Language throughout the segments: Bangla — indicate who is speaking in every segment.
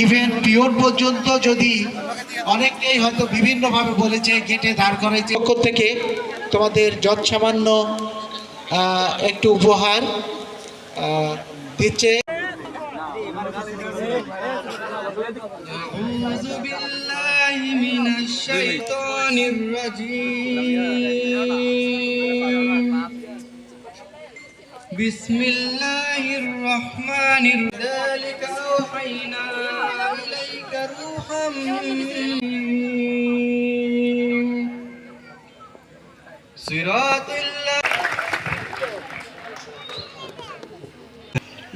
Speaker 1: ইভেন পিওন পর্যন্ত, যদি অনেকটাই হয়তো বিভিন্নভাবে বলেছে, গেটে দাঁড় করাইছে। পক্ষ থেকে তোমাদের যৎসামান্য একটু উপহার দিচ্ছে।
Speaker 2: أعوذ بالله من الشيطان الرجيم بسم الله الرحمن الرحيم ذلك أوحينا إليك روحا صراط الله।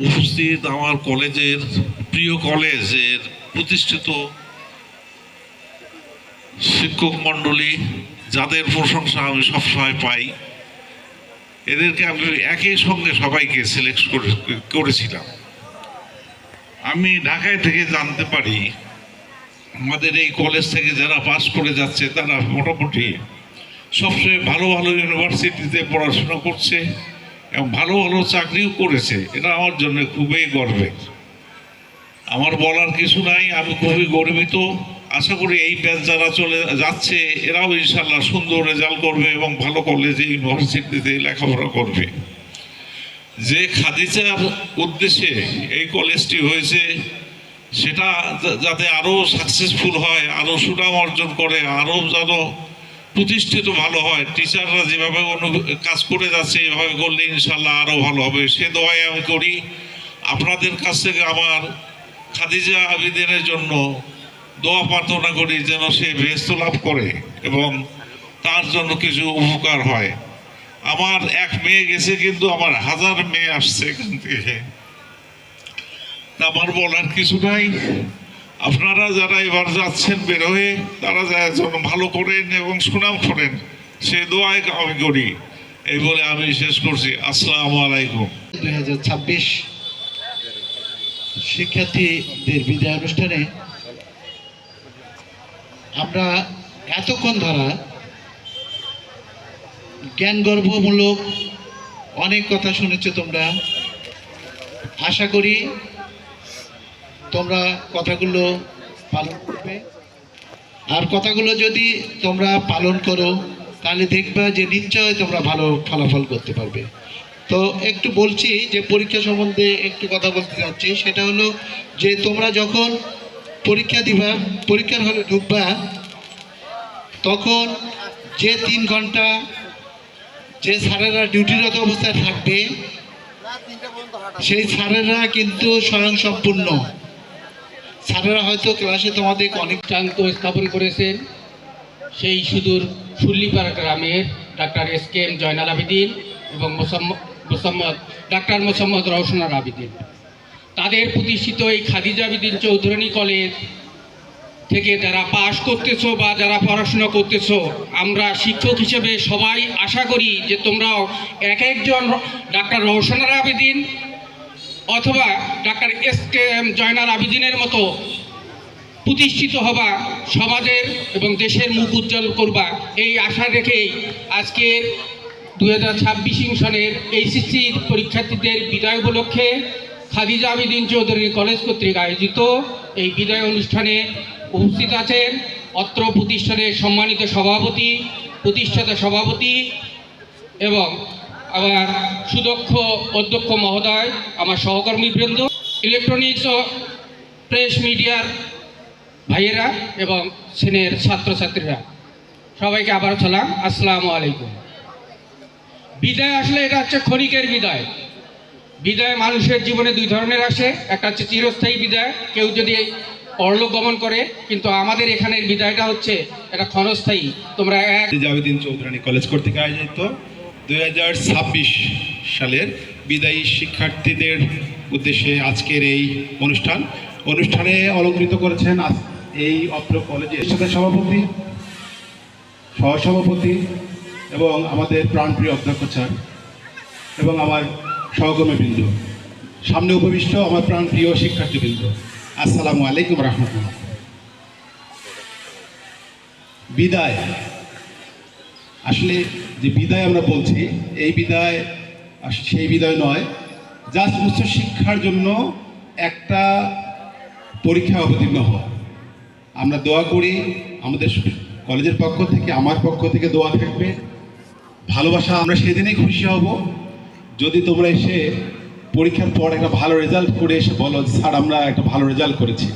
Speaker 3: উপস্থিত আমার কলেজের প্রিয় কলেজের প্রতিষ্ঠিত শিক্ষক মণ্ডলী, যাদের প্রশংসা আমি সবসময় পাই, এদেরকে আমি একই সঙ্গে সবাইকে সিলেক্ট করেছিলাম। আমি ঢাকায় থেকে জানতে পারি আমাদের এই কলেজ থেকে যারা পাস করে যাচ্ছে তারা মোটামুটি সবচেয়ে ভালো ভালো ইউনিভার্সিটিতে পড়াশোনা করছে এবং ভালো ভালো চাকরিও করেছে। এটা আমার জন্য খুবই গর্বের। আমার বলার কিছু নাই, আমি খুবই গর্বিত। আশা করি এই ব্যাচ যারা চলে যাচ্ছে এরাও ইনশাল্লাহ সুন্দর রেজাল্ট করবে এবং ভালো কলেজে ইউনিভার্সিটিতে লেখাপড়া করবে। যে খাদিজার উদ্দেশ্যে এই কলেজটি হয়েছে সেটা যাতে আরও সাকসেসফুল হয়, আরও সুনাম অর্জন করে, আরও যেন প্রতিষ্ঠিত ভালো হয়। টিচাররা যেভাবে কাজ করে যাচ্ছে এভাবে করলে ইনশাল্লাহ আরও ভালো হবে, সে দোয়াই আমি করি। আপনাদের কাছ থেকে আমার খাদিজা আবিদিনের জন্য দোয়া প্রার্থনা করি যেন সে বেহেশত লাভ করে এবং তার জন্য কিছু উপকার হয়। আমার এক মেয়ে গেছে, কিন্তু আমার হাজার মেয়ে আসছে এখান থেকে। আমার বলার কিছু নাই। আপনারা যারা এবার যাচ্ছেন বের হয়ে, তারা যেন ভালো করেন এবং সুনাম করেন, সে দোয়াই আমি করি। এই বলে আমি শেষ করছি। আসসালামু আলাইকুম।
Speaker 1: 2026 শিক্ষার্থীদের বিদায় অনুষ্ঠানে আমরা এতক্ষণ ধরা জ্ঞানগর্ভমূলক অনেক কথা শুনেছ তোমরা। আশা করি তোমরা কথাগুলো পালন করবে, আর কথাগুলো যদি তোমরা পালন করো তাহলে দেখবা যে নিশ্চয় তোমরা ভালো ফলাফল করতে পারবে। তো একটু বলছি যে পরীক্ষা সম্বন্ধে একটু কথা বলতে চাচ্ছি। সেটা হলো যে তোমরা যখন পরীক্ষা দিবা, পরীক্ষার হলে ঢুকবা, তখন যে 3 ঘন্টা যে স্যারেরা ডিউটিরত অবস্থায় থাকবে সেই স্যারেরা কিন্তু স্বয়ংসম্পূর্ণ। স্যারেরা হয়তো ক্লাসে তোমাদের অনেক
Speaker 4: দৃষ্টান্ত স্থাপন করেছেন সেই সুদূর শুল্লিপাড়া গ্রামের ডাক্তার SKM জয়নাল আবেদিন এবং ডাক্তার মোসাম্মদ রওশনার আবেদিন। তাদের প্রতিষ্ঠিত এই খাদিজা আবেদিন চৌধুরানী কলেজ থেকে যারা পাশ করতেছো বা যারা পড়াশোনা করতেছো, আমরা শিক্ষক হিসেবে সবাই আশা করি যে তোমরাও এক একজন ডাক্তার রওশনার আবেদিন অথবা ডাক্তার SKM জয়নাল আবেদিনের মতো প্রতিষ্ঠিত হবা, সমাজের এবং দেশের মুখ উজ্জ্বল করবা, এই আশা রেখেই আজকের 2026 সনের HSC পরীক্ষার্থীদের বিদায় উপলক্ষে খাদিজা আবেদিন চৌধুরী কলেজ কর্তৃক আয়োজিত এই বিদায় অনুষ্ঠানে উপস্থিত আছেন অত্র প্রতিষ্ঠানের সম্মানিত সভাপতি, প্রতিষ্ঠাতা সভাপতি এবং আমার সুদক্ষ অধ্যক্ষ মহোদয়, আমার সহকর্মীবৃন্দ, ইলেকট্রনিক্স ও প্রেস মিডিয়ার ভাইয়েরা এবং সিনিয়র ছাত্রছাত্রীরা, সবাইকে আবারও সালাম, আসসালামু আলাইকুম। বিদায় আসলে এটা হচ্ছে ক্ষণিকের বিদায়। বিদায় মানুষের জীবনে 2 ধরনের আসে, একটা হচ্ছে চিরস্থায়ী বিদায়, কেউ যদি পরলোক গমন করে, কিন্তু আমাদের এখানের বিদায়টা হচ্ছে এটা ক্ষণস্থায়ী। তোমরা
Speaker 5: খাদিজা আবেদিন চৌধুরানী কলেজ কর্তৃক আয়োজিত 2026 সালের বিদায়ী শিক্ষার্থীদের উদ্দেশ্যে আজকের এই অনুষ্ঠানে অলঙ্কৃত করেছেন এই অত্র কলেজের সভাপতি, সহসভাপতি এবং আমাদের প্রাণপ্রিয় অধ্যক্ষ স্যার এবং আমার সহকর্মীবৃন্দ, সামনে উপবিষ্ট আমার প্রাণপ্রিয় শিক্ষার্থীবৃন্দ, আসসালামু আলাইকুম রহমতুল্লাহ। বিদায়, আসলে যে বিদায় আমরা বলছি, এই বিদায় সেই বিদায় নয়, জাস্ট উচ্চ শিক্ষার জন্য একটা পরীক্ষা অবতীর্ণ হও। আমরা দোয়া করি, আমাদের কলেজের পক্ষ থেকে, আমার পক্ষ থেকে দোয়া থাকবে, ভালোবাসা। আমরা সেদিনই খুশি হব যদি তোমরা এসে পরীক্ষার পর একটা ভালো রেজাল্ট করে এসে বলো, স্যার আমরা একটা ভালো রেজাল্ট করেছি।